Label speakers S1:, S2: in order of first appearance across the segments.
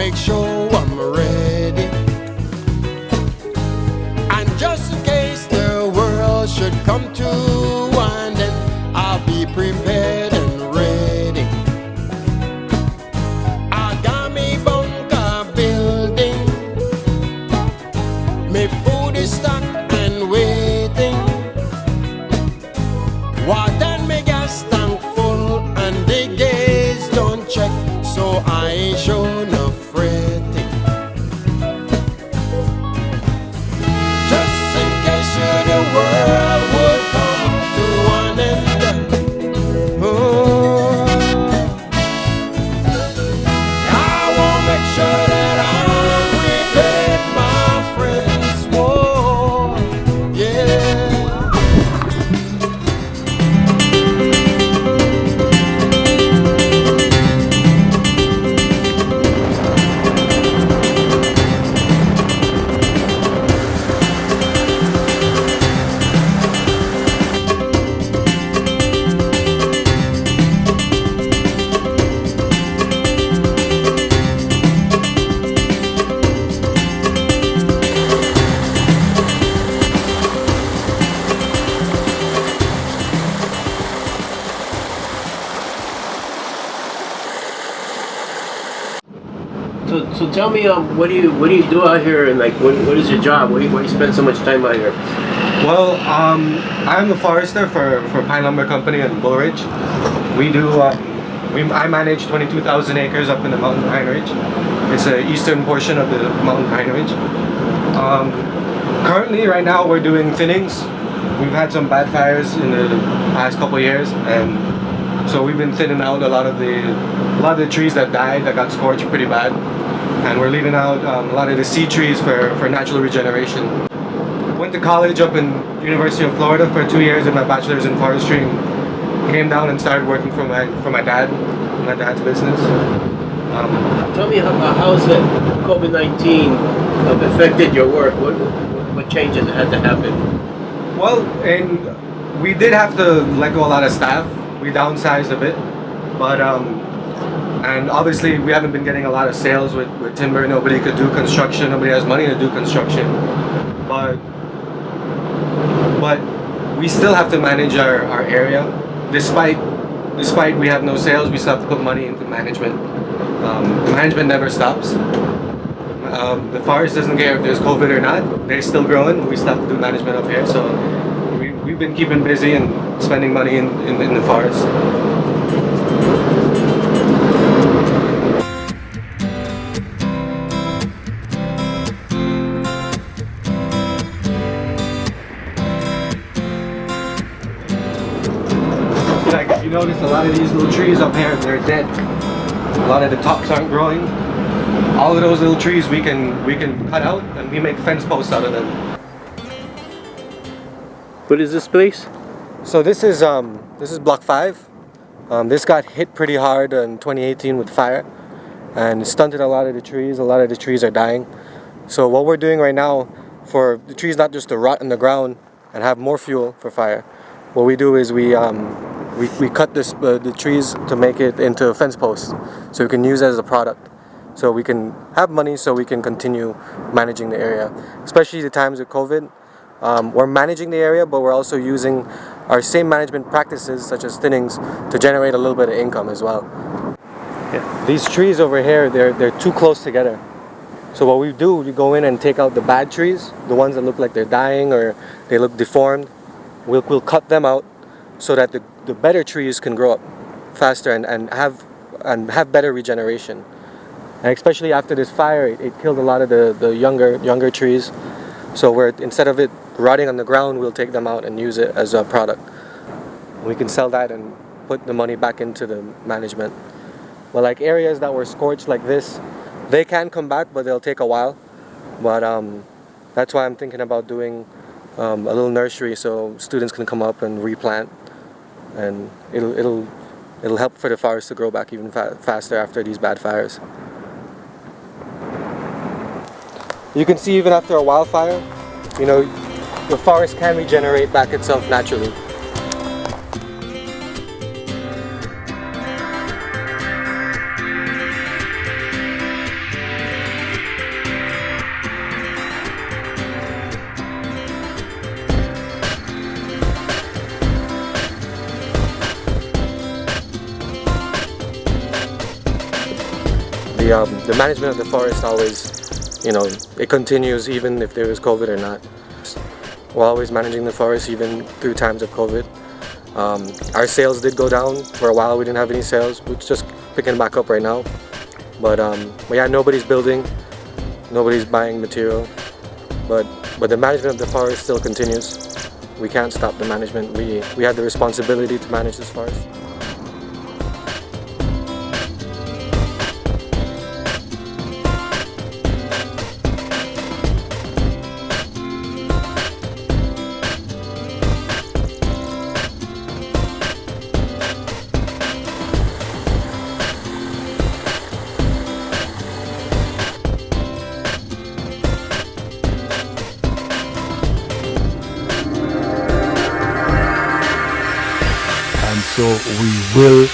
S1: make sure I'm ready. And just in case the world should come to an end, I'll be prepared and ready. I got me bunker building, me food is stocked and waiting. Water and me gas tank full and the gates don't check, so I ain't sure no fretting. Just in case the world would come to an end, oh, I won't make sure that I'm prepared, my friends. Whoa, yeah.
S2: So tell me, what do you do out here, and like, what is your job? Why do you spend so much time out here?
S3: Well, I'm a forester for Pine Lumber Company in Bull Ridge. We do, I manage 22,000 acres up in the Mountain Pine Ridge. It's the eastern portion of the Mountain Pine Ridge. Currently, right now, we're doing thinnings. We've had some bad fires in the past couple years, and so we've been thinning out a lot of the trees that died, that got scorched pretty bad. And we're leaving out a lot of the seed trees for natural regeneration. Went to college up in University of Florida for 2 years in my bachelor's in forestry. Came down and started working for my dad's business.
S2: Tell me how has COVID-19 affected your work? What changes had to happen?
S3: Well, and we did have to let go a lot of staff. We downsized a bit, but and obviously we haven't been getting a lot of sales with timber. Nobody could do construction. Nobody has money to do construction. But we still have to manage our area. Despite we have no sales, we still have to put money into management. The management never stops. The forest doesn't care if there's COVID or not. They're still growing. We still have to do management up here. So we've been keeping busy and spending money in the forest. Like, if you notice, a lot of these little trees up here, they're dead. A lot of the tops aren't growing. All of those little trees we can cut out, and we make fence posts out of them.
S2: What is this place?
S3: So this is block 5. This got hit pretty hard in 2018 with fire, and it stunted a lot of the trees. A lot of the trees are dying. So what we're doing right now, for the trees not just to rot in the ground and have more fuel for fire, what we do is we cut the trees to make it into fence posts, so we can use it as a product. So we can have money, so we can continue managing the area. Especially the times with COVID, we're managing the area, but we're also using our same management practices, such as thinnings, to generate a little bit of income as well. Yeah. These trees over here, they're too close together. So what we do, we go in and take out the bad trees, the ones that look like they're dying or they look deformed. We'll cut them out so that the better trees can grow up faster and have better regeneration. And especially after this fire, it killed a lot of the younger trees. So instead of it rotting on the ground, we'll take them out and use it as a product. We can sell that and put the money back into the management. Well, like areas that were scorched like this, they can come back, but they'll take a while. But that's why I'm thinking about doing a little nursery so students can come up and replant, and it'll help for the forest to grow back even faster after these bad fires. You can see even after a wildfire, the forest can regenerate back itself naturally. the management of the forest always, it continues even if there is COVID or not. We're always managing the forest even through times of COVID. Our sales did go down for a while. We didn't have any sales. We're just picking back up right now. But yeah, nobody's building, nobody's buying material. But the management of the forest still continues. We can't stop the management. We had the responsibility to manage this forest.
S4: So we will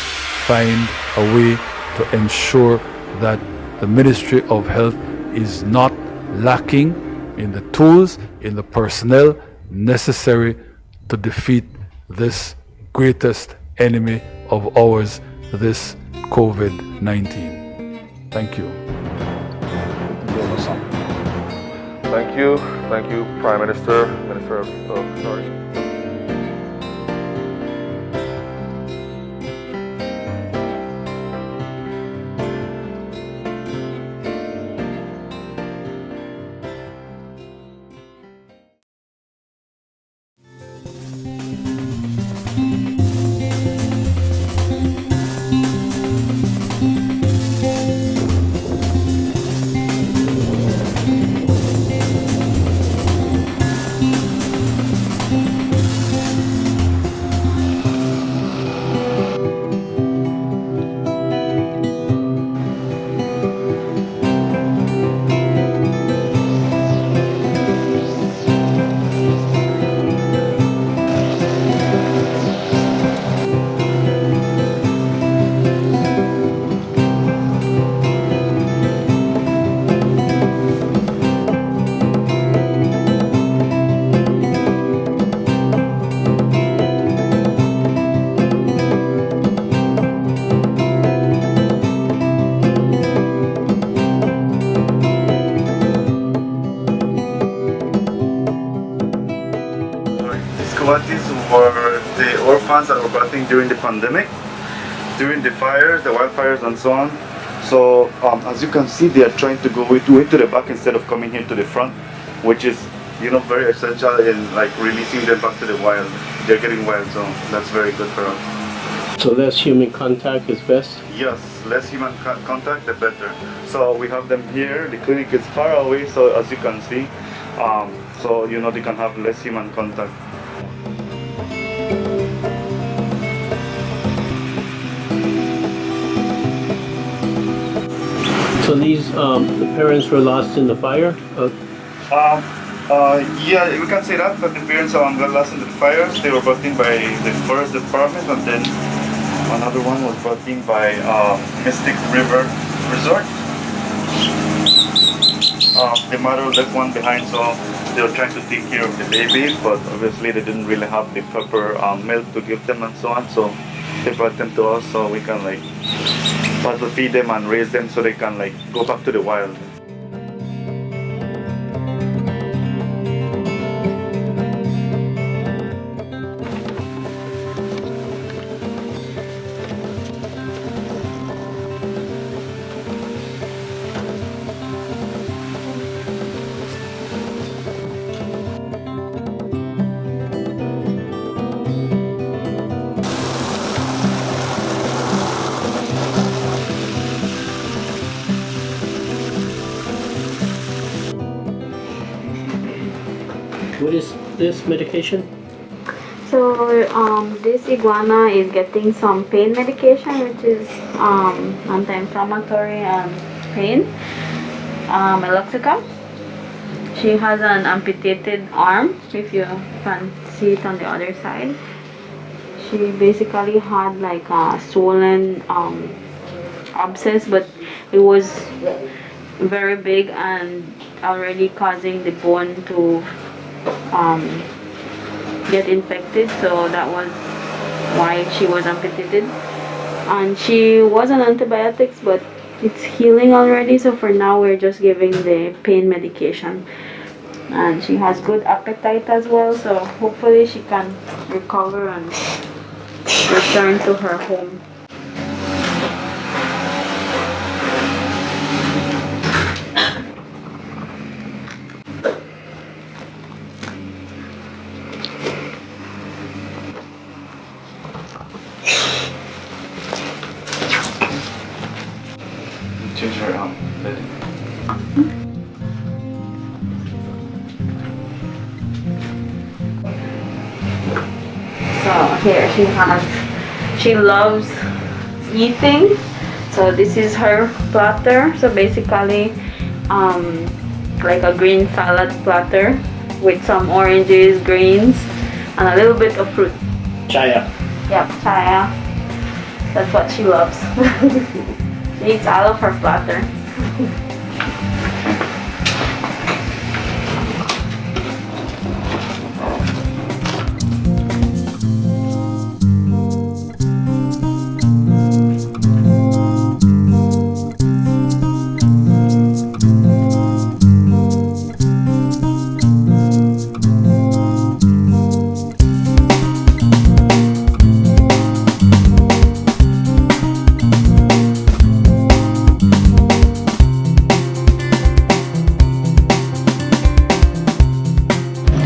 S4: find a way to ensure that the Ministry of Health is not lacking in the tools, in the personnel necessary to defeat this greatest enemy of ours, this COVID-19. Thank you.
S5: Thank you, Prime Minister, Minister of Sorry.
S6: These were the orphans that were battling during the pandemic, during the fires, the wildfires and so on. So as you can see, they are trying to go way to the back instead of coming here to the front, which is very essential in releasing them back to the wild. They're getting wild, so that's very good for us.
S2: So less human contact is best?
S6: Yes, less human contact, the better. So we have them here. The clinic is far away, so as you can see, so they can have less human contact.
S2: So these the parents were lost in the fire?
S6: Yeah, we can say that the parents were lost in the fires. They were brought in by the forest department, and then another one was brought in by Mystic River Resort. The mother left one behind, so they were trying to take care of the baby, but obviously they didn't really have the proper milk to give them and so on. So they brought them to us so we can bottle feed them and raise them so they can go back to the wild.
S2: What is this medication?
S7: So this iguana is getting some pain medication, which is anti-inflammatory and pain. Meloxicam. She has an amputated arm, if you can see it on the other side. She basically had a swollen abscess, but it was very big and already causing the bone to get infected, so that was why she was amputated. And she was on antibiotics, but it's healing already. So for now, we're just giving the pain medication. And she has good appetite as well, so hopefully she can recover and return to her home.
S6: Change her bedding.
S7: So here she loves eating. So this is her platter. So basically, like a green salad platter with some oranges, greens, and a little bit of fruit.
S2: Chaya.
S7: Yep, chaya. That's what she loves. She eats all of her platter.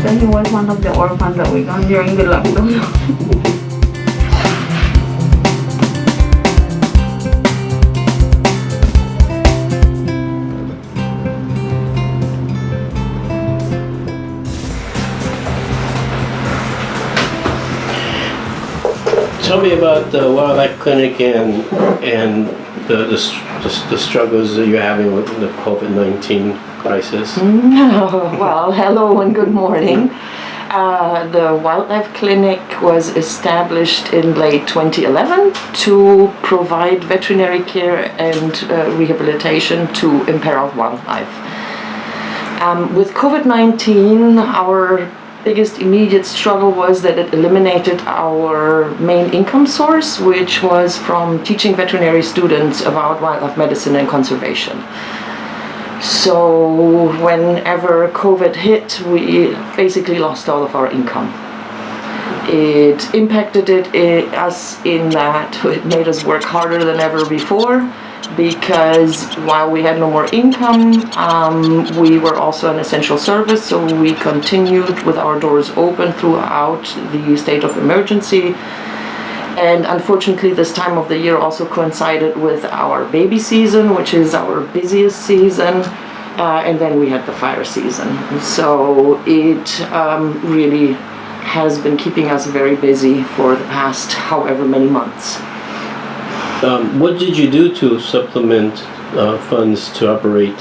S7: So he was one of the orphans that we got during the lockdown.
S2: Tell me about the wildlife clinic and the struggles that you're having with the COVID-19 crisis.
S8: Well, hello and good morning. The wildlife clinic was established in late 2011 to provide veterinary care and rehabilitation to imperiled wildlife. With COVID-19, our biggest immediate struggle was that it eliminated our main income source, which was from teaching veterinary students about wildlife medicine and conservation. So whenever COVID hit, we basically lost all of our income. It impacted us in that it made us work harder than ever before, because while we had no more income, we were also an essential service, so we continued with our doors open throughout the state of emergency. And unfortunately, this time of the year also coincided with our baby season, which is our busiest season, and then we had the fire season. So it really has been keeping us very busy for the past however many months.
S2: What did you do to supplement funds to operate?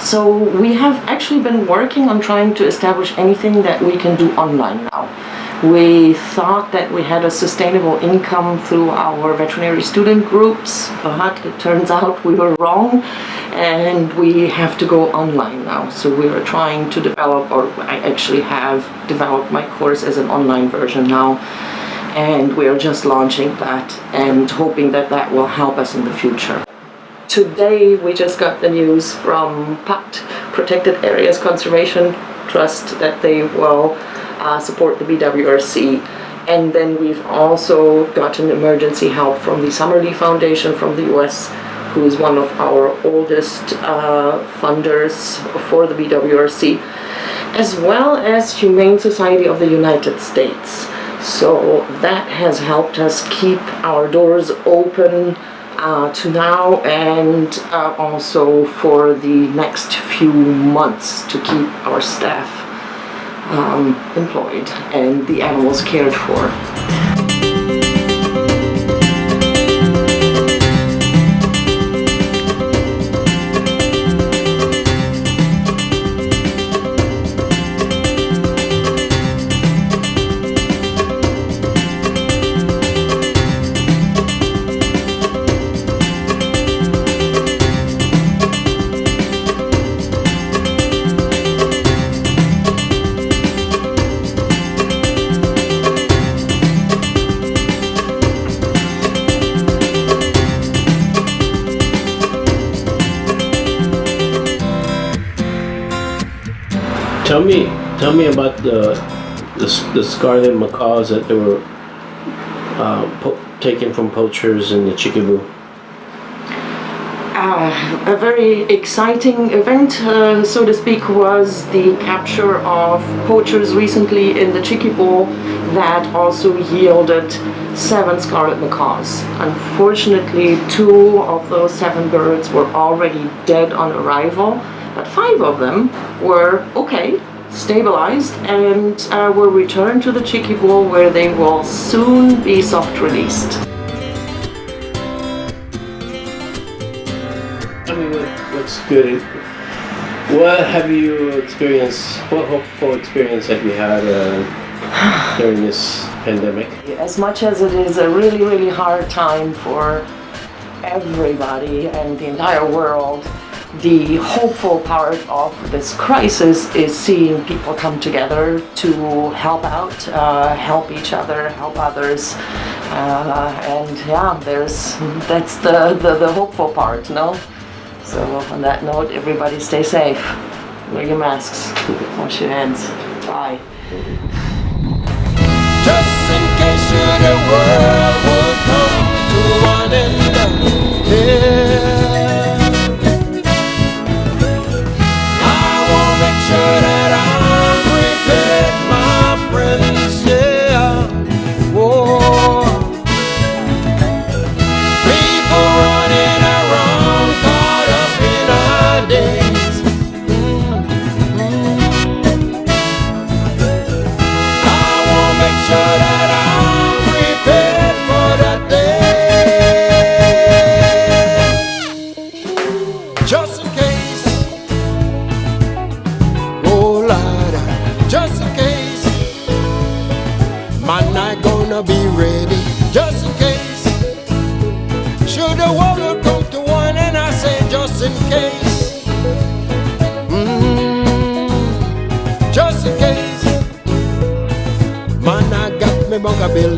S8: So we have actually been working on trying to establish anything that we can do online now. We thought that we had a sustainable income through our veterinary student groups, but it turns out we were wrong and we have to go online now. So we are trying to develop, or I actually have developed my course as an online version now, and we are just launching that and hoping that that will help us in the future. Today we just got the news from PACT, Protected Areas Conservation Trust, that they will support the BWRC. And then we've also gotten emergency help from the Summerlee Foundation from the US, who is one of our oldest funders for the BWRC, as well as Humane Society of the United States. So that has helped us keep our doors open to now, and also for the next few months to keep our staff employed and the animals cared for.
S2: Tell me about the scarlet macaws that they were taken from poachers in the Chickabu.
S8: A very exciting event, so to speak, was the capture of poachers recently in the Chickabu that also yielded 7 scarlet macaws. Unfortunately, 2 of those 7 birds were already dead on arrival, but 5 of them were okay, stabilized, and were returned to the Chickabu, where they will soon be soft released.
S2: Tell me what's good. What have you experienced? What hopeful experience have you had during this pandemic?
S8: As much as it is a really, really hard time for everybody and the entire world, the hopeful part of this crisis is seeing people come together to help out, help each other, help others. And yeah, that's the hopeful part, no? So on that note, everybody stay safe. Wear your masks. Wash your hands. Bye.
S1: Just in case the world would come to an end, yeah, I will make sure that I'm prepared, my friends, yeah. Whoa. People running around caught up in our days. I will make sure that I'm prepared for that day. Just in case, oh Lord, just in case, man not gonna be ready. Just in case, should the world come to one, and I say just in case, just in case, man I got me bugaboo.